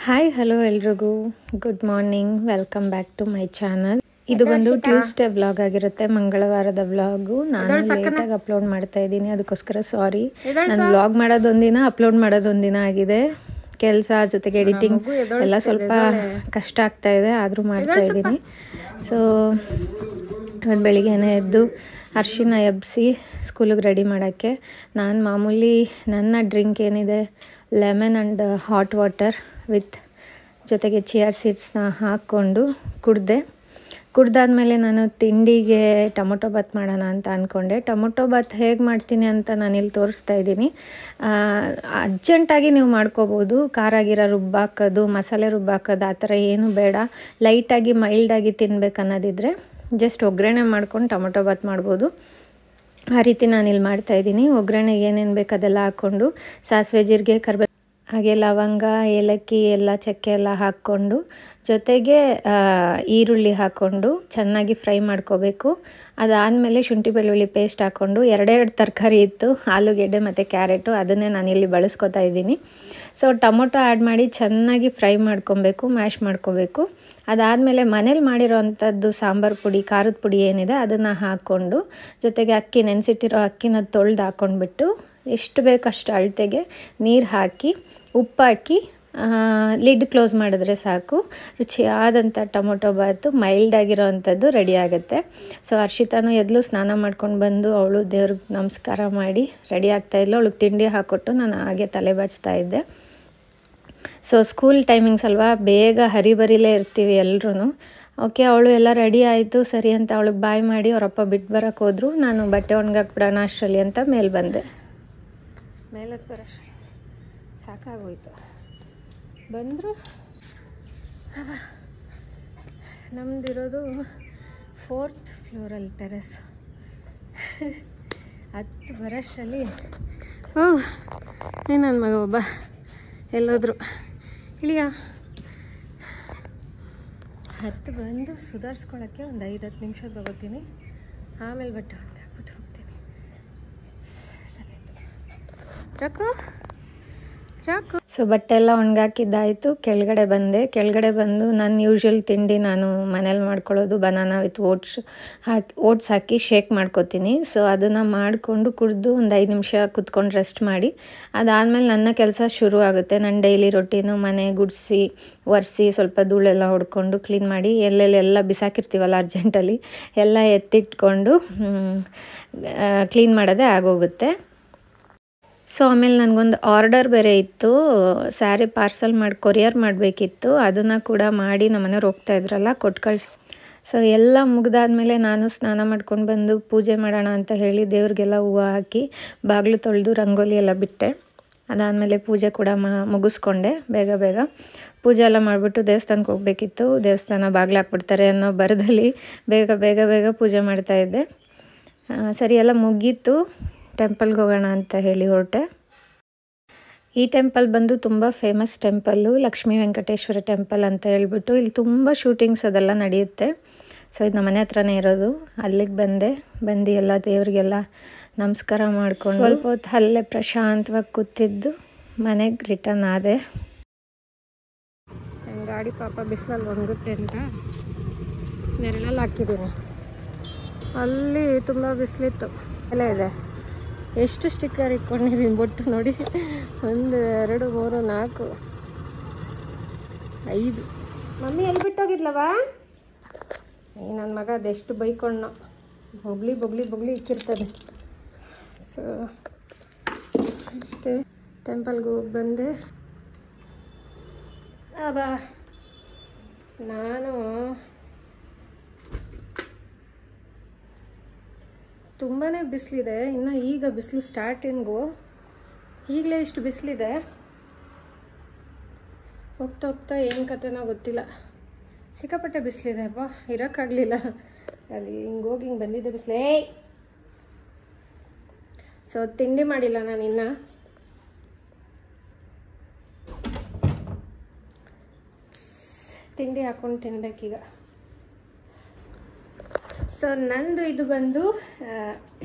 Hi hello ಎಲ್ರಿಗೂ good morning, welcome back to my channel. ಇದು ಬಂದು ಟ್ಯೂಸ್ಡೇ ವ್ಲಾಗ್ ಆಗಿರುತ್ತೆ, ಮಂಗಳವಾರದ ವ್ಲಾಗು. ನಾನು ಲೇಟಾಗಿ ಅಪ್ಲೋಡ್ ಮಾಡ್ತಾ ಇದ್ದೀನಿ, ಅದಕ್ಕೋಸ್ಕರ ಸಾರಿ. ನಾನು ವ್ಲಾಗ್ ಮಾಡೋದೊಂದಿನ ಅಪ್ಲೋಡ್ ಮಾಡೋದೊಂದಿನ ಆಗಿದೆ. ಕೆಲಸ ಜೊತೆಗೆ ಎಡಿಟಿಂಗ್ ಎಲ್ಲ ಸ್ವಲ್ಪ ಕಷ್ಟ ಆಗ್ತಾ ಇದೆ, ಆದರೂ ಮಾಡ್ತಾ ಇದ್ದೀನಿ. ಸೊ ಇವತ್ತು ಬೆಳಿಗ್ಗೆನೇ ಎದ್ದು ಅರ್ಶಿನ ಎಬ್ಬಿಸಿ ಸ್ಕೂಲಿಗೆ ರೆಡಿ ಮಾಡೋಕ್ಕೆ ನಾನು ಮಾಮೂಲಿ ನನ್ನ ಡ್ರಿಂಕ್ ಏನಿದೆ lemon and hot water with ಜೊತೆಗೆ ಚಿಯರ್ ಸೀಡ್ಸ್ನ ಹಾಕ್ಕೊಂಡು ಕುಡ್ದಾದ್ಮೇಲೆ ನಾನು ತಿಂಡಿಗೆ ಟೊಮೊಟೊ ಬಾತ್ ಮಾಡೋಣ ಅಂತ ಅಂದ್ಕೊಂಡೆ. ಟೊಮೊಟೊ ಬಾತ್ ಹೇಗೆ ಮಾಡ್ತೀನಿ ಅಂತ ನಾನಿಲ್ಲಿ ತೋರಿಸ್ತಾ ಇದ್ದೀನಿ. ಅರ್ಜೆಂಟಾಗಿ ನೀವು ಮಾಡ್ಕೋಬೋದು, ಖಾರಾಗಿರೋ ರುಬ್ಬಾಕೋದು, ಮಸಾಲೆ ರುಬ್ಬಾಕೋದು ಆ ಥರ ಏನೂ ಬೇಡ. ಲೈಟಾಗಿ ಮೈಲ್ಡಾಗಿ ತಿನ್ಬೇಕು ಅನ್ನೋದಿದ್ರೆ ಜಸ್ಟ್ ಒಗ್ಗರಣೆ ಮಾಡ್ಕೊಂಡು ಟೊಮೊಟೊ ಬಾತ್ ಮಾಡ್ಬೋದು. ಆ ರೀತಿ ನಾನಿಲ್ಲಿ ಮಾಡ್ತಾಯಿದ್ದೀನಿ. ಒಗ್ಗರಣೆಗೆ ಏನೇನು ಬೇಕು ಅದೆಲ್ಲ ಹಾಕ್ಕೊಂಡು ಸಾಸಿವೆ, ಜೀರಿಗೆ, ಕರಿಬೇವು, ಹಾಗೆ ಲವಂಗ, ಏಲಕ್ಕಿ ಎಲ್ಲ ಚಕ್ಕೆ ಎಲ್ಲ ಹಾಕ್ಕೊಂಡು ಜೊತೆಗೆ ಈರುಳ್ಳಿ ಹಾಕ್ಕೊಂಡು ಚೆನ್ನಾಗಿ ಫ್ರೈ ಮಾಡ್ಕೋಬೇಕು. ಅದಾದಮೇಲೆ ಶುಂಠಿ ಬೆಳ್ಳುಳ್ಳಿ ಪೇಸ್ಟ್ ಹಾಕ್ಕೊಂಡು ಎರಡೆರಡು ತರಕಾರಿ ಇತ್ತು, ಆಲೂಗೆಡ್ಡೆ ಮತ್ತು ಕ್ಯಾರೆಟು, ಅದನ್ನೇ ನಾನಿಲ್ಲಿ ಬಳಸ್ಕೊತಾ ಇದ್ದೀನಿ. ಸೊ ಟೊಮೊಟೊ ಆ್ಯಡ್ ಮಾಡಿ ಚೆನ್ನಾಗಿ ಫ್ರೈ ಮಾಡ್ಕೊಬೇಕು, ಮ್ಯಾಶ್ ಮಾಡ್ಕೋಬೇಕು. ಅದಾದಮೇಲೆ ಮನೇಲಿ ಮಾಡಿರೋ ಅಂಥದ್ದು ಸಾಂಬಾರು ಪುಡಿ, ಖಾರದ ಪುಡಿ ಏನಿದೆ ಅದನ್ನು ಹಾಕ್ಕೊಂಡು ಜೊತೆಗೆ ಅಕ್ಕಿ ನೆನೆಸಿಟ್ಟಿರೋ ಅಕ್ಕಿನ ತೊಳೆದು ಹಾಕ್ಕೊಂಡ್ಬಿಟ್ಟು ಎಷ್ಟು ಬೇಕಷ್ಟು ಅಳತೆಗೆ ನೀರು ಹಾಕಿ ಉಪ್ಪು ಹಾಕಿ ಲಿಡ್ ಕ್ಲೋಸ್ ಮಾಡಿದ್ರೆ ಸಾಕು. ರುಚಿಯಾದಂಥ ಟೊಮೊಟೊ ಬಾತು ಮೈಲ್ಡಾಗಿರೋ ಅಂಥದ್ದು ರೆಡಿ ಆಗುತ್ತೆ. ಸೊ ಹರ್ಷಿತಾನು ಎದ್ಲು ಸ್ನಾನ ಮಾಡ್ಕೊಂಡು ಬಂದು ಅವಳು ದೇವ್ರಿಗೆ ನಮಸ್ಕಾರ ಮಾಡಿ ರೆಡಿ ಆಗ್ತಾಯಿದ್ಲು. ಅವಳಿಗೆ ತಿಂಡಿ ಹಾಕ್ಕೊಟ್ಟು ನಾನು ಹಾಗೆ ತಲೆ ಬಾಚ್ತಾ ಇದ್ದೆ. ಸೊ ಸ್ಕೂಲ್ ಟೈಮಿಂಗ್ಸ್ ಅಲ್ವಾ, ಬೇಗ ಹರಿಬರಿಲೇ ಇರ್ತೀವಿ ಎಲ್ಲರೂ. ಓಕೆ, ಅವಳು ಎಲ್ಲ ರೆಡಿ ಆಯಿತು ಸರಿ ಅಂತ ಅವಳಿಗೆ ಬಾಯ್ ಮಾಡಿ ಅವರಪ್ಪ ಬಿಟ್ಟು ಬರೋಕ್ಕೆ ಹೋದರು. ನಾನು ಬಟ್ಟೆ ಒಣಗಾಕ್ಬಿಡೋಣ ಅಷ್ಟರಲ್ಲಿ ಅಂತ ಮೇಲೆ ಬಂದೆ. ಮೇಲಕ್ಕೆ ಬರೋಷ್ಟು ಸಾಕಾಗೋಯ್ತು. ಬಂದರು. ನಮ್ಮದಿರೋದು 4th ಫ್ಲೋರಲ್ಲಿ ಟೆರೆಸ್. 10 ಬರೋಷ್ಟರಲ್ಲಿ ನನ್ನ ಮಗ ಒಬ್ಬ ಎಲ್ಲೋದ್ರು ಇಳಿಯ 10 ಬಂದು ಸುಧಾರಿಸ್ಕೊಳ್ಳೋಕ್ಕೆ ಒಂದು 5-10 ನಿಮಿಷ ತೊಗೋತೀನಿ. ಆಮೇಲೆ ಬಟ್ಟೆ ಒಣಗಾಕ್ಬಿಟ್ಟು ಹೋಗ್ತೀನಿ. ಸರಿ ರಾಕು. ಸೊ ಬಟ್ಟೆ ಎಲ್ಲ ಒಣಗಾಕಿದ್ದಾಯಿತು. ಕೆಳಗಡೆ ಬಂದು ನಾನು ಯೂಶ್ವಲ್ ತಿಂಡಿ ನಾನು ಮನೇಲಿ ಮಾಡ್ಕೊಳ್ಳೋದು ಬನಾನಾ ವಿತ್ ಓಟ್ಸ್ ಹಾಕಿ ಶೇಕ್ ಮಾಡ್ಕೊತೀನಿ. ಸೊ ಅದನ್ನು ಮಾಡಿಕೊಂಡು ಕುಡಿದು ಒಂದು 5 ನಿಮಿಷ ಕುತ್ಕೊಂಡು ರೆಸ್ಟ್ ಮಾಡಿ ಅದಾದಮೇಲೆ ನನ್ನ ಕೆಲಸ ಶುರು ಆಗುತ್ತೆ. ನನ್ನ ಡೈಲಿ ರೊಟೀನು ಮನೆ ಗುಡಿಸಿ ಒರೆಸಿ ಸ್ವಲ್ಪ ಧೂಳೆಲ್ಲ ಹೊಡ್ಕೊಂಡು ಕ್ಲೀನ್ ಮಾಡಿ ಎಲ್ಲೆಲ್ಲ ಬಿಸಾಕಿರ್ತೀವಲ್ಲ ಅರ್ಜೆಂಟಲ್ಲಿ ಎಲ್ಲ ಎತ್ತಿಟ್ಕೊಂಡು ಕ್ಲೀನ್ ಮಾಡೋದೇ ಆಗೋಗುತ್ತೆ. ಸೊ ಆಮೇಲೆ ನನಗೊಂದು ಆರ್ಡರ್ ಬೇರೆ ಇತ್ತು, ಸ್ಯಾರಿ ಪಾರ್ಸಲ್ ಮಾಡಿ ಕೊರಿಯರ್ ಮಾಡಬೇಕಿತ್ತು. ಅದನ್ನು ಕೂಡ ಮಾಡಿ ನಮ್ಮ ಮನೆಯವ್ರು ಹೋಗ್ತಾ ಇದ್ರಲ್ಲ ಕೊಟ್ಟು ಕಳಿಸಿ. ಸೊ ಎಲ್ಲ ಮುಗಿದಾದ್ಮೇಲೆ ನಾನು ಸ್ನಾನ ಮಾಡ್ಕೊಂಡು ಬಂದು ಪೂಜೆ ಮಾಡೋಣ ಅಂತ ಹೇಳಿ ದೇವ್ರಿಗೆಲ್ಲ ಹೂವು ಹಾಕಿ ಬಾಗಿಲು ತೊಳೆದು ರಂಗೋಲಿ ಎಲ್ಲ ಬಿಟ್ಟೆ. ಅದಾದಮೇಲೆ ಪೂಜೆ ಕೂಡ ಮುಗಿಸ್ಕೊಂಡೆ ಬೇಗ. ಪೂಜೆ ಎಲ್ಲ ಮಾಡಿಬಿಟ್ಟು ದೇವಸ್ಥಾನಕ್ಕೆ ಹೋಗಬೇಕಿತ್ತು. ದೇವಸ್ಥಾನ ಬಾಗಿಲು ಹಾಕ್ಬಿಡ್ತಾರೆ ಅನ್ನೋ ಬರದಲ್ಲಿ ಬೇಗ ಪೂಜೆ ಮಾಡ್ತಾಯಿದ್ದೆ. ಸರಿ ಎಲ್ಲ ಮುಗೀತು. ಟೆಂಪಲ್ಗೆ ಹೋಗೋಣ ಅಂತ ಹೇಳಿ ಹೊರಟೆ. ಈ ಟೆಂಪಲ್ ಬಂದು ತುಂಬ famous temple, Lakshmi Venkateshwara temple ಅಂತ ಹೇಳ್ಬಿಟ್ಟು ಇಲ್ಲಿ ತುಂಬ ಶೂಟಿಂಗ್ಸ್ ಅದೆಲ್ಲ ನಡೆಯುತ್ತೆ. ಸೊ ಇದು ನಮ್ಮ ಮನೆ ಹತ್ರನೇ ಇರೋದು. ಅಲ್ಲಿಗೆ ಬಂದು ಎಲ್ಲ ದೇವರಿಗೆಲ್ಲ ನಮಸ್ಕಾರ ಮಾಡ್ಕೊಂಡು ಸ್ವಲ್ಪ ಹೊತ್ತು ಅಲ್ಲೇ ಪ್ರಶಾಂತವಾಗಿ ಕೂತಿದ್ದು ಮನೆಗೆ ರಿಟರ್ನ್ ಆದೆ. ಗಾಡಿ ಪಾಪ ಬಿಸಿಲಲ್ಲಿ ಒಣಗುತ್ತೆ ಅಂತ ನೆರಳಲ್ಲಿ ಹಾಕಿದ್ದೀನಿ. ಅಲ್ಲಿ ತುಂಬ ಬಿಸಿಲಿತ್ತು. ಎಲ್ಲ ಇದೆ. ಎಷ್ಟು ಸ್ಟಿಕ್ಕರ್ ಇಟ್ಕೊಂಡಿದ್ದೀನಿ ಬೊಟ್ಟು ನೋಡಿ, 1 2 3 4 5. ಮಮ್ಮಿ ಎಲ್ಲಿ ಬಿಟ್ಟೋಗಿದ್ಲವಾ? ನನ್ನ ಮಗ ಅದೆಷ್ಟು ಬೈಕೊಂಡು ಬೊಗ್ಲಿ ಇಕ್ಕಿರ್ತದೆ. ಸೊ ಅಷ್ಟೇ, ಟೆಂಪಲ್ಗೆ ಹೋಗಿ ಬಂದೆ. ನಾನು ತುಂಬಾ ಬಿಸಿಲಿದೆ. ಇನ್ನು ಈಗ ಬಿಸಿಲು ಸ್ಟಾರ್ಟಿಂಗು, ಈಗಲೇ ಇಷ್ಟು ಬಿಸಿಲಿದೆ. ಹೋಗ್ತಾ ಏನು ಕತೆನೋ ಗೊತ್ತಿಲ್ಲ, ಸಿಕ್ಕಾಪಟ್ಟೆ ಬಿಸಿಲಿದೆ. ಅಪ್ಪ ಇರೋಕ್ಕಾಗಲಿಲ್ಲ ಅಲ್ಲಿ. ಹಿಂಗೆ ಬಂದಿದ್ದೆ ಬಿಸಿಲೇ. ಸೊ ತಿಂಡಿ ಮಾಡಿಲ್ಲ ನಾನು ಇನ್ನು. ತಿಂಡಿ ಹಾಕ್ಕೊಂಡು ತಿನ್ಬೇಕೀಗ. ಸೊ ನಂದು ಇದು ಬಂದು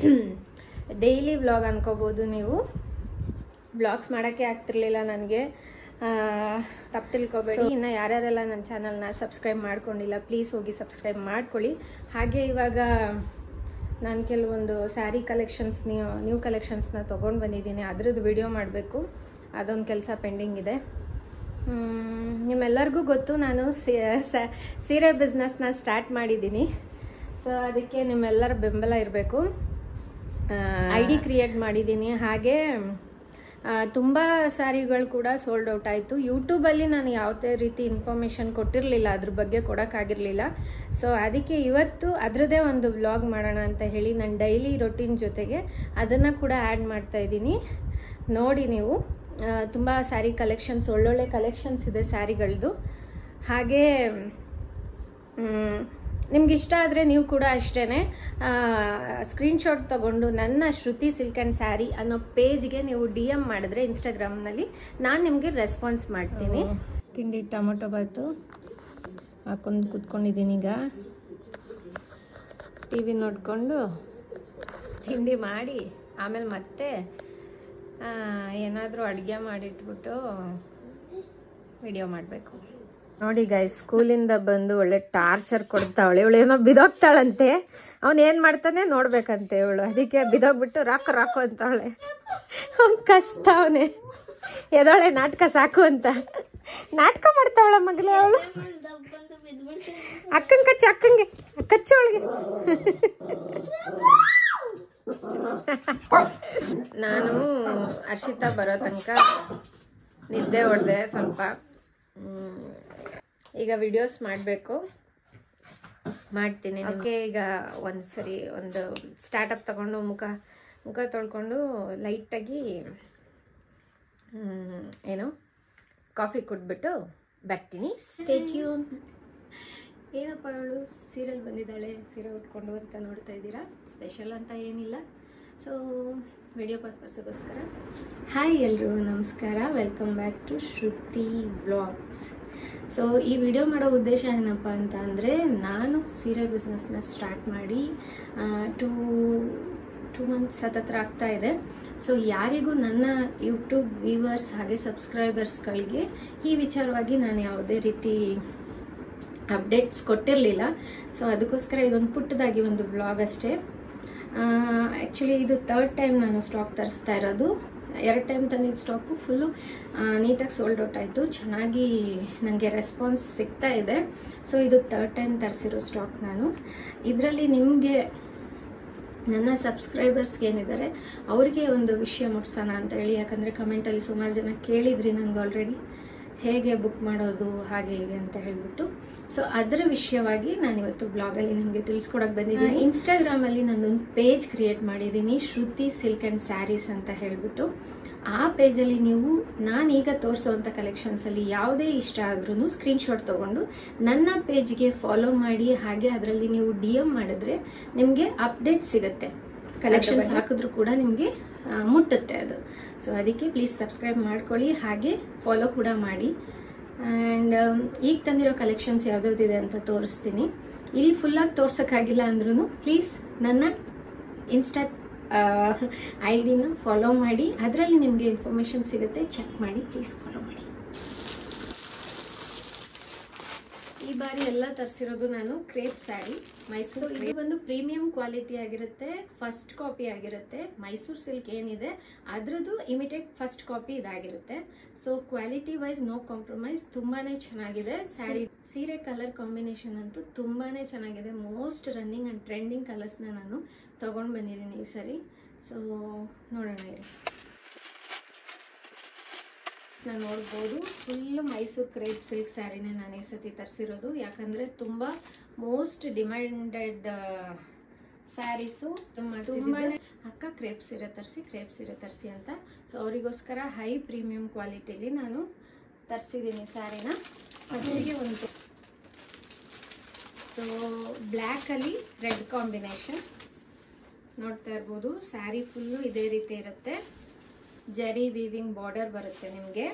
ಡೈಲಿ ವ್ಲಾಗ್ ಅನ್ಕೋಬೋದು ನೀವು. ವ್ಲಾಗ್ಸ್ ಮಾಡೋಕ್ಕೆ ಆಗ್ತಿರ್ಲಿಲ್ಲ ನನಗೆ. ತಪ್ಪು ತಿಳ್ಕೊಬೇಡಿ. ಇನ್ನು ಯಾರ್ಯಾರೆಲ್ಲ ನನ್ನ ಚಾನಲ್ನ ಸಬ್ಸ್ಕ್ರೈಬ್ ಮಾಡ್ಕೊಂಡಿಲ್ಲ ಪ್ಲೀಸ್ ಹೋಗಿ ಸಬ್ಸ್ಕ್ರೈಬ್ ಮಾಡ್ಕೊಳ್ಳಿ. ಹಾಗೆ ಇವಾಗ ನಾನು ಕೆಲವೊಂದು ಸ್ಯಾರಿ ಕಲೆಕ್ಷನ್ಸ್ ನ್ಯೂ ಕಲೆಕ್ಷನ್ಸ್ನ ತೊಗೊಂಡು ಬಂದಿದ್ದೀನಿ, ಅದ್ರದ್ದು ವಿಡಿಯೋ ಮಾಡಬೇಕು, ಅದೊಂದು ಕೆಲಸ ಪೆಂಡಿಂಗ್ ಇದೆ. ನಿಮ್ಮೆಲ್ಲರಿಗೂ ಗೊತ್ತು ನಾನು ಸೀರೆ ಬಿಸ್ನೆಸ್ನ ಸ್ಟಾರ್ಟ್ ಮಾಡಿದ್ದೀನಿ. ಸೊ ಅದಕ್ಕೆ ನಿಮ್ಮೆಲ್ಲರ ಬೆಂಬಲ ಇರಬೇಕು. ID ಕ್ರಿಯೇಟ್ ಮಾಡಿದ್ದೀನಿ. ಹಾಗೆ ತುಂಬ ಸ್ಯಾರಿಗಳು ಕೂಡ ಸೋಲ್ಡ್ ಔಟ್ ಆಯಿತು. ಯೂಟ್ಯೂಬಲ್ಲಿ ನಾನು ಯಾವುದೇ ರೀತಿ ಇನ್ಫಾರ್ಮೇಷನ್ ಕೊಟ್ಟಿರಲಿಲ್ಲ, ಅದ್ರ ಬಗ್ಗೆ ಕೊಡೋಕ್ಕಾಗಿರಲಿಲ್ಲ. ಸೊ ಅದಕ್ಕೆ ಇವತ್ತು ಅದರದ್ದೇ ಒಂದು ವ್ಲಾಗ್ ಮಾಡೋಣ ಅಂತ ಹೇಳಿ ನನ್ನ ಡೈಲಿ ರೊಟೀನ್ ಜೊತೆಗೆ ಅದನ್ನು ಕೂಡ ಆ್ಯಡ್ ಮಾಡ್ತಾ ಇದ್ದೀನಿ. ನೋಡಿ ನೀವು, ತುಂಬ ಸ್ಯಾರಿ ಕಲೆಕ್ಷನ್ಸ್, ಒಳ್ಳೊಳ್ಳೆ ಕಲೆಕ್ಷನ್ಸ್ ಇದೆ ಸ್ಯಾರಿಗಳದ್ದು. ಹಾಗೆ ನಿಮ್ಗೆ ಇಷ್ಟ ಆದರೆ ನೀವು ಕೂಡ ಅಷ್ಟೇ ಸ್ಕ್ರೀನ್ಶಾಟ್ ತಗೊಂಡು ನನ್ನ ಶ್ರುತಿ ಸಿಲ್ಕ್ ಆ್ಯಂಡ್ ಸ್ಯಾರಿ ಅನ್ನೋ ಪೇಜ್ಗೆ ನೀವು DM ಮಾಡಿದ್ರೆ ಇನ್ಸ್ಟಾಗ್ರಾಮ್ನಲ್ಲಿ ನಾನು ನಿಮಗೆ ರೆಸ್ಪಾನ್ಸ್ ಮಾಡ್ತೀನಿ. ತಿಂಡಿ ಟೊಮೊಟೊ ಬಾತು ಹಾಕೊಂಡು ಕೂತ್ಕೊಂಡಿದ್ದೀನಿ. ಈಗ TV ನೋಡಿಕೊಂಡು ತಿಂಡಿ ಮಾಡಿ ಆಮೇಲೆ ಮತ್ತೆ ಏನಾದರೂ ಅಡುಗೆ ಮಾಡಿಟ್ಬಿಟ್ಟು ವಿಡಿಯೋ ಮಾಡಬೇಕು. ನೋಡಿ ಗೈಸ್, ಸ್ಕೂಲಿಂದ ಬಂದು ಒಳ್ಳೆ ಟಾರ್ಚರ್ ಕೊಡ್ತಾವಳೆ. ಇವಳು ಏನೋ ಬಿದೋಗ್ತಾಳಂತೆ, ಅವನು ಏನು ಮಾಡ್ತಾನೆ ನೋಡ್ಬೇಕಂತೆ ಇವಳು. ಅದಕ್ಕೆ ಬಿದೋಗ್ಬಿಟ್ಟು ರಾಕು ಅಂತವಳೆ. ಅವ್ನು ಕಸ್ತಾವನೆ, ಎದೊಳೆ ನಾಟಕ ಸಾಕು ಅಂತ ನಾಟಕ ಮಾಡ್ತಾವಳ ಮಗಳೇ ಅವಳು. ಅಕ್ಕಂಗೆ ಕಚ್ಚವಳಿಗೆ. ನಾನು ಹರ್ಷಿತಾ ಬರೋ ತನಕ ನಿದ್ದೆ ಹೊಡೆದೆ ಸ್ವಲ್ಪ. ಈಗ ವಿಡಿಯೋಸ್ ಮಾಡಬೇಕು, ಮಾಡ್ತೀನಿ. ಓಕೆ, ಈಗ ಒಂದ್ಸರಿ ಒಂದು ಸ್ಟಾರ್ಟಪ್ ತಗೊಂಡು ಮುಖ ತೊಳ್ಕೊಂಡು ಲೈಟಾಗಿ ಏನು ಕಾಫಿ ಕುಡ್ಬಿಟ್ಟು ಬರ್ತೀನಿ. Stay tune. ಏನಪ್ಪ ಅವಳು ಸೀರಿಯಲ್ ಬಂದಿದ್ದಾಳೆ, ಸೀರೆ ಉಟ್ಕೊಂಡು ಅಂತ ನೋಡ್ತಾ ಇದ್ದೀರಾ. ಸ್ಪೆಷಲ್ ಅಂತ ಏನಿಲ್ಲ, ಸೊ ವಿಡಿಯೋ ಪರ್ಪಸ್ಗೋಸ್ಕರ. ಹಾಯ್ ಎಲ್ರು, ನಮಸ್ಕಾರ, welcome back to Shruti vlogs. So ಈ ವಿಡಿಯೋ ಮಾಡೋ ಉದ್ದೇಶ ಏನಪ್ಪ ಅಂತ ಅಂದರೆ, ನಾನು ಸೀರೆ ಬಿಸ್ನೆಸ್ನ ಸ್ಟಾರ್ಟ್ ಮಾಡಿ 2 ಮಂತ್ಸ್ ಹತ್ತತ್ರ ಆಗ್ತಾ ಇದೆ. ಸೊ ಯಾರಿಗೂ ನನ್ನ ಯೂಟ್ಯೂಬ್ ವ್ಯೂವರ್ಸ್ ಹಾಗೆ ಸಬ್ಸ್ಕ್ರೈಬರ್ಸ್ಗಳಿಗೆ ಈ ವಿಚಾರವಾಗಿ ನಾನು ಯಾವುದೇ ರೀತಿ ಅಪ್ಡೇಟ್ಸ್ ಕೊಟ್ಟಿರಲಿಲ್ಲ. ಸೊ ಅದಕ್ಕೋಸ್ಕರ ಇದೊಂದು ಪುಟ್ಟದಾಗಿ ಒಂದು ವ್ಲಾಗ್ ಅಷ್ಟೇ. ಆ್ಯಕ್ಚುಲಿ ಇದು 3rd ಟೈಮ್ ನಾನು ಸ್ಟಾಕ್ ತರಿಸ್ತಾ ಇರೋದು. 2 ಟೈಮ್ ತಂದಿದ್ದ ಸ್ಟಾಕು ಫುಲ್ಲು ನೀಟಾಗಿ ಸೋಲ್ಡ್ ಔಟ್ ಆಯಿತು. ಚೆನ್ನಾಗಿ ನನಗೆ ರೆಸ್ಪಾನ್ಸ್ ಸಿಗ್ತಾ ಇದೆ. ಸೊ ಇದು 3rd ಟೈಮ್ ತರಿಸಿರೋ ಸ್ಟಾಕ್ ನಾನು. ಇದರಲ್ಲಿ ನಿಮಗೆ ನನ್ನ ಸಬ್ಸ್ಕ್ರೈಬರ್ಸ್ಗೆ ಏನಿದ್ದಾರೆ ಅವ್ರಿಗೆ ಒಂದು ವಿಷಯ ಮುಟ್ಸೋಣ ಅಂತ ಹೇಳಿ. ಯಾಕಂದರೆ ಕಮೆಂಟಲ್ಲಿ ಸುಮಾರು ಜನ ಕೇಳಿದ್ರಿ ನನಗೆ ಆಲ್ರೆಡಿ, ಹೇಗೆ ಬುಕ್ ಮಾಡೋದು ಹಾಗೆ ಹೀಗೆ ಅಂತ ಹೇಳ್ಬಿಟ್ಟು. ಸೊ ಅದರ ವಿಷಯವಾಗಿ ನಾನು ಇವತ್ತು ಬ್ಲಾಗಲ್ಲಿ ನಿಮಗೆ ತಿಳಿಸ್ಕೊಡಕ್ಕೆ ಬಂದಿದ್ದೀನಿ. ಇನ್ಸ್ಟಾಗ್ರಾಮಲ್ಲಿ ನಾನೊಂದು ಪೇಜ್ ಕ್ರಿಯೇಟ್ ಮಾಡಿದ್ದೀನಿ, ಶ್ರುತಿ ಸಿಲ್ಕ್ ಆ್ಯಂಡ್ ಸ್ಯಾರೀಸ್ ಅಂತ ಹೇಳ್ಬಿಟ್ಟು. ಆ ಪೇಜಲ್ಲಿ ನೀವು ನಾನೀಗ ತೋರಿಸೋವಂಥ ಕಲೆಕ್ಷನ್ಸಲ್ಲಿ ಯಾವುದೇ ಇಷ್ಟ ಆದ್ರೂ ಸ್ಕ್ರೀನ್ಶಾಟ್ ತೊಗೊಂಡು ನನ್ನ ಪೇಜ್ಗೆ ಫಾಲೋ ಮಾಡಿ. ಹಾಗೆ ಅದರಲ್ಲಿ ನೀವು DM ಮಾಡಿದ್ರೆ ನಿಮಗೆ ಅಪ್ಡೇಟ್ ಸಿಗುತ್ತೆ. ಕಲೆಕ್ಷನ್ಸ್ ಹಾಕಿದ್ರು ಕೂಡ ನಿಮಗೆ ಮುಟ್ಟುತ್ತೆ ಅದು. ಸೊ ಅದಕ್ಕೆ ಪ್ಲೀಸ್ ಸಬ್ಸ್ಕ್ರೈಬ್ ಮಾಡ್ಕೊಳ್ಳಿ, ಹಾಗೆ ಫಾಲೋ ಕೂಡ ಮಾಡಿ. ಆ್ಯಂಡ್ ಈಗ ತಂದಿರೋ ಕಲೆಕ್ಷನ್ಸ್ ಯಾವ್ದಾವ್ದಿದೆ ಅಂತ ತೋರಿಸ್ತೀನಿ. ಇಲ್ಲಿ ಫುಲ್ಲಾಗಿ ತೋರ್ಸೋಕ್ಕಾಗಿಲ್ಲ ಅಂದ್ರೂ ಪ್ಲೀಸ್ ನನ್ನ ಇನ್ಸ್ಟಾ ID-ನ ಫಾಲೋ ಮಾಡಿ. ಅದರಲ್ಲಿ ನಿಮಗೆ ಇನ್ಫಾರ್ಮೇಷನ್ ಸಿಗುತ್ತೆ, ಚೆಕ್ ಮಾಡಿ, ಪ್ಲೀಸ್ ಫಾಲೋ ಮಾಡಿ. ಈ ಬಾರಿ ಎಲ್ಲ ತರಿಸಿರೋದು ನಾನು ಕ್ರೇಪ್ ಸ್ಯಾರಿ ಮೈಸೂರು. ಇದು ಒಂದು ಪ್ರೀಮಿಯಂ ಕ್ವಾಲಿಟಿ ಆಗಿರುತ್ತೆ, ಫಸ್ಟ್ ಕಾಪಿ ಆಗಿರುತ್ತೆ. ಮೈಸೂರು ಸಿಲ್ಕ್ ಏನಿದೆ ಅದ್ರದ್ದು ಇಮಿಟೇಟ್ ಫಸ್ಟ್ ಕಾಪಿ ಇದಾಗಿರುತ್ತೆ. So quality wise no compromise. ತುಂಬಾನೇ ಚೆನ್ನಾಗಿದೆ ಸ್ಯಾರಿ. ಸೀರೆ ಕಲರ್ ಕಾಂಬಿನೇಷನ್ ಅಂತೂ ತುಂಬಾನೇ ಚೆನ್ನಾಗಿದೆ. ಮೋಸ್ಟ್ ರನ್ನಿಂಗ್ ಅಂಡ್ ಟ್ರೆಂಡಿಂಗ್ ಕಲರ್ಸ್ನ ನಾನು ತಗೊಂಡು ಬಂದಿದ್ದೀನಿ ಈ ಸರಿ. ಸೊ ನೋಡೋಣ ಇರಿ. ನಾನು ನೋಡ್ಬೋದು ಫುಲ್ ಮೈಸೂರು ಕ್ರೇಪ್ ಸಿಲ್ಕ್ ಸ್ಯಾರಿನೇ ನಾನು ಈ ಸತಿ ತರಿಸಿರೋದು. ಯಾಕಂದರೆ ತುಂಬ ಮೋಸ್ಟ್ ಡಿಮ್ಯಾಂಡೆಡ್ ಸ್ಯಾರೀಸು ತುಂಬಾ ಅಕ್ಕ ಕ್ರೇಪ್ ಸೀರೆ ತರಿಸಿ ಅಂತ. ಸೊ ಅವರಿಗೋಸ್ಕರ ಹೈ ಪ್ರೀಮಿಯಂ ಕ್ವಾಲಿಟಿಲಿ ನಾನು ತರಿಸಿದ್ದೀನಿ ಸ್ಯಾರಿನ. ಫಸ್ಟಿಗೆ ಒಂದು ಸೊ ಬ್ಲ್ಯಾಕಲ್ಲಿ ರೆಡ್ ಕಾಂಬಿನೇಷನ್ ನೋಡ್ತಾ ಇರ್ಬೋದು. ಸ್ಯಾರಿ ಫುಲ್ಲು ಇದೇ ರೀತಿ ಇರುತ್ತೆ. ಜರಿ ವೀವಿಂಗ್ ಬಾರ್ಡರ್ ಬರುತ್ತೆ ನಿಮಗೆ.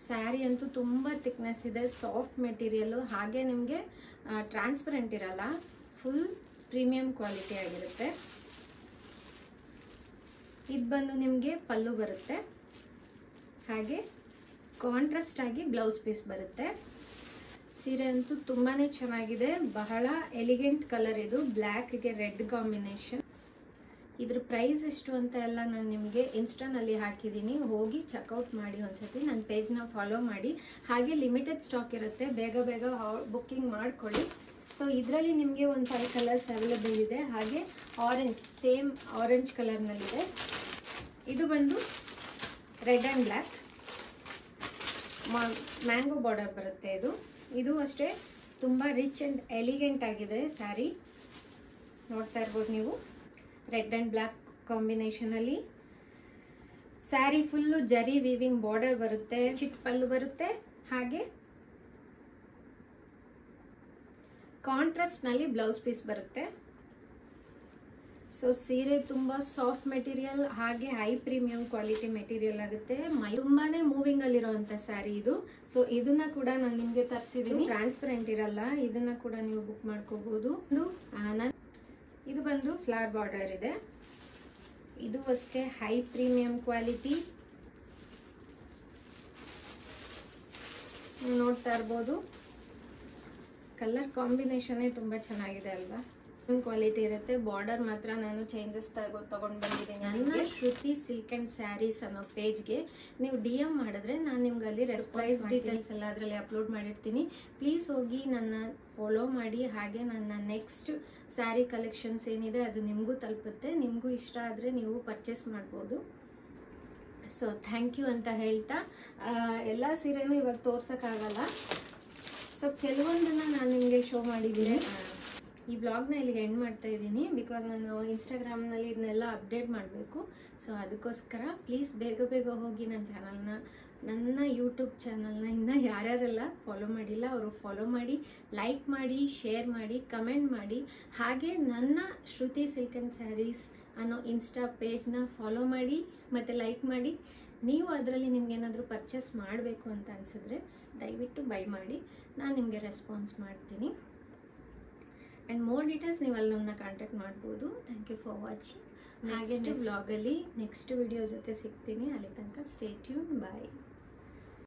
ಸ್ಯಾರಿ ಅಂತೂ ತುಂಬಾ ಥಿಕ್ನೆಸ್ ಇದೆ, ಸಾಫ್ಟ್ ಮೆಟೀರಿಯಲ್. ಹಾಗೆ ನಿಮಗೆ ಟ್ರಾನ್ಸ್ಪರೆಂಟ್ ಇರಲ್ಲ, ಫುಲ್ ಪ್ರೀಮಿಯಂ ಕ್ವಾಲಿಟಿ ಆಗಿರುತ್ತೆ. ಇದು ಬಂದು ನಿಮಗೆ ಪಲ್ಲು ಬರುತ್ತೆ. ಹಾಗೆ ಕಾಂಟ್ರಾಸ್ಟ್ ಆಗಿ ಬ್ಲೌಸ್ ಪೀಸ್ ಬರುತ್ತೆ. ಸೀರೆ ಅಂತೂ ತುಂಬಾನೇ ಚೆನ್ನಾಗಿದೆ, ಬಹಳ ಎಲಿಗೆಂಟ್ ಕಲರ್ ಇದು, ಬ್ಲ್ಯಾಕ್ಗೆ ರೆಡ್ ಕಾಂಬಿನೇಷನ್. ಇದ್ರ ಪ್ರೈಸ್ ಎಷ್ಟು ಅಂತ ಎಲ್ಲ ನಾನು ನಿಮಗೆ ಇನ್ಸ್ಟಾನಲ್ಲಿ ಹಾಕಿದ್ದೀನಿ, ಹೋಗಿ ಚೆಕ್ಔಟ್ ಮಾಡಿ ಒಂದ್ಸತಿ. ನನ್ನ ಪೇಜ್ನ ಫಾಲೋ ಮಾಡಿ. ಹಾಗೆ ಲಿಮಿಟೆಡ್ ಸ್ಟಾಕ್ ಇರುತ್ತೆ, ಬೇಗ ಬೇಗ ಬುಕ್ಕಿಂಗ್ ಮಾಡ್ಕೊಳ್ಳಿ. ಸೊ ಇದರಲ್ಲಿ ನಿಮಗೆ ಒಂದು 5 ಕಲರ್ಸ್ ಅವೈಲೇಬಲ್ ಇದೆ. ಹಾಗೆ ಆರೆಂಜ್, ಸೇಮ್ ಆರೆಂಜ್ ಕಲರ್ನಲ್ಲಿದೆ. ಇದು ಬಂದು red and black, mango border ಬರುತ್ತೆ. ಇದು ಅಷ್ಟೇ ತುಂಬ ರಿಚ್ ಆ್ಯಂಡ್ ಎಲಿಗೆಂಟ್ ಆಗಿದೆ ಸ್ಯಾರಿ. ನೋಡ್ತಾ ಇರ್ಬೋದು ನೀವು, ರೆಡ್ ಆ್ಯಂಡ್ ಬ್ಲ್ಯಾಕ್ ಕಾಂಬಿನೇಷನಲ್ಲಿ. Sari full zari weaving border ಬರುತ್ತೆ, ಚಿಟ್ ಪಲ್ಲು ಬರುತ್ತೆ. ಹಾಗೆ ಕಾಂಟ್ರಾಸ್ಟ್ ನಲ್ಲಿ ಬ್ಲೌಸ್ ಪೀಸ್ ಬರುತ್ತೆ. ಸೊ ಸೀರೆ ತುಂಬಾ ಸಾಫ್ಟ್ ಮೆಟೀರಿಯಲ್, ಹಾಗೆ ಹೈ ಪ್ರೀಮಿಯಂ ಕ್ವಾಲಿಟಿ ಮೆಟೀರಿಯಲ್ ಆಗುತ್ತೆ. ತುಂಬಾನೇ ಮೂವಿಂಗ್ ಅಲ್ಲಿರುವಂತ ಸ್ಯಾರಿ ಇದು. ಸೊ ಇದನ್ನ ಕೂಡ ನಾನು ನಿಮ್ಗೆ ತರಿಸಿದೀನಿ, ಟ್ರಾನ್ಸ್ಪರೆಂಟ್ ಇರಲ್ಲ, ಇದನ್ನ ಕೂಡ ನೀವು ಬುಕ್ ಮಾಡ್ಕೋಬಹುದು. ಇದು ಬಂದು ಫ್ಲವರ್ ಬಾರ್ಡರ್ ಇದೆ, ಇದು ಅಷ್ಟೇ ಹೈ ಪ್ರೀಮಿಯಂ ಕ್ವಾಲಿಟಿ. ನೋಡ್ತಾ ಇರ್ಬೋದು, ಕಲರ್ ಕಾಂಬಿನೇಷನ್ ತುಂಬಾ ಚೆನ್ನಾಗಿದೆ ಅಲ್ವಾ, ಕ್ವಾಲಿಟಿ ಇರುತ್ತೆ. ಬಾರ್ಡರ್ ಮಾತ್ರ ನಾನು ಚೇಂಜಸ್ ತಗೊಂಡು ಬಂದಿದ್ದೀನಿ. ನನ್ನ ಶ್ರುತಿ ಸಿಲ್ಕ್ ಅಂಡ್ ಸ್ಯಾರೀಸ್ ಅನ್ನೋ ಪೇಜ್ಗೆ ನೀವು DM ಮಾಡಿದ್ರೆ ನಾನು ನಿಮ್ಗೆ ಅಲ್ಲಿ ಪ್ರೈಸ್ ಡೀಟೇಲ್ಸ್ ಎಲ್ಲ ಅದರಲ್ಲಿ ಅಪ್ಲೋಡ್ ಮಾಡಿರ್ತೀನಿ. ಪ್ಲೀಸ್ ಹೋಗಿ ನನ್ನ ಫಾಲೋ ಮಾಡಿ. ಹಾಗೆ ನನ್ನ ನೆಕ್ಸ್ಟ್ ಸ್ಯಾರಿ ಕಲೆಕ್ಷನ್ಸ್ ಏನಿದೆ ಅದು ನಿಮಗೂ ತಲುಪುತ್ತೆ. ನಿಮಗೂ ಇಷ್ಟ ಆದರೆ ನೀವು ಪರ್ಚೇಸ್ ಮಾಡ್ಬೋದು. ಸೊ ಥ್ಯಾಂಕ್ ಯು ಅಂತ ಹೇಳ್ತಾ, ಎಲ್ಲ ಸೀರೆನೂ ಇವಾಗ ತೋರ್ಸೋಕ್ಕಾಗಲ್ಲ. ಸೊ ಕೆಲವೊಂದನ್ನ ನಾನು ನಿಮಗೆ ಶೋ ಮಾಡಿದ್ದೀನಿ. ಈ ಬ್ಲಾಗ್ನ ಇಲ್ಲಿಗೆ ಎಂಡ್ ಮಾಡ್ತಾ ಇದ್ದೀನಿ, ಬಿಕಾಸ್ ನಾನು ಇನ್ಸ್ಟಾಗ್ರಾಮ್ನಲ್ಲಿ ಇದನ್ನೆಲ್ಲ ಅಪ್ಡೇಟ್ ಮಾಡಬೇಕು. ಸೊ ಅದಕ್ಕೋಸ್ಕರ ಪ್ಲೀಸ್ ಬೇಗ ಬೇಗ ಹೋಗಿ ನನ್ನ ಯೂಟ್ಯೂಬ್ ಚಾನಲ್ನ ಇನ್ನು ಯಾರ್ಯಾರೆಲ್ಲ ಫಾಲೋ ಮಾಡಿಲ್ಲ ಅವರು ಫಾಲೋ ಮಾಡಿ, ಲೈಕ್ ಮಾಡಿ, ಶೇರ್ ಮಾಡಿ, ಕಮೆಂಟ್ ಮಾಡಿ. ಹಾಗೆ ನನ್ನ ಶ್ರುತಿ ಸಿಲ್ಕ್ ಅಂಡ್ ಸ್ಯಾರೀಸ್ ಅನ್ನೋ ಇನ್ಸ್ಟಾ ಪೇಜ್ನ ಫಾಲೋ ಮಾಡಿ ಮತ್ತು ಲೈಕ್ ಮಾಡಿ. ನೀವು ಅದರಲ್ಲಿ ನಿಮ್ಗೆ ಏನಾದರೂ ಪರ್ಚೇಸ್ ಮಾಡಬೇಕು ಅಂತ ಅನಿಸಿದ್ರೆ ದಯವಿಟ್ಟು ಬೈ ಮಾಡಿ, ನಾನು ನಿಮಗೆ ರೆಸ್ಪಾನ್ಸ್ ಮಾಡ್ತೀನಿ. ಆ್ಯಂಡ್ ಮೋರ್ ಡೀಟೇಲ್ಸ್ ನೀವು ಅಲ್ಲಿ ನಮ್ಮನ್ನ ಕಾಂಟ್ಯಾಕ್ಟ್ ಮಾಡ್ಬೋದು. Thank you for watching. ಹಾಗೆ ಬ್ಲಾಗಲ್ಲಿ ನೆಕ್ಸ್ಟ್ ವಿಡಿಯೋ ಜೊತೆ ಸಿಗ್ತೀನಿ. ಅಲ್ಲಿ ತನಕ ಸ್ಟೇ ಟ್ಯೂನ್, ಬಾಯ್.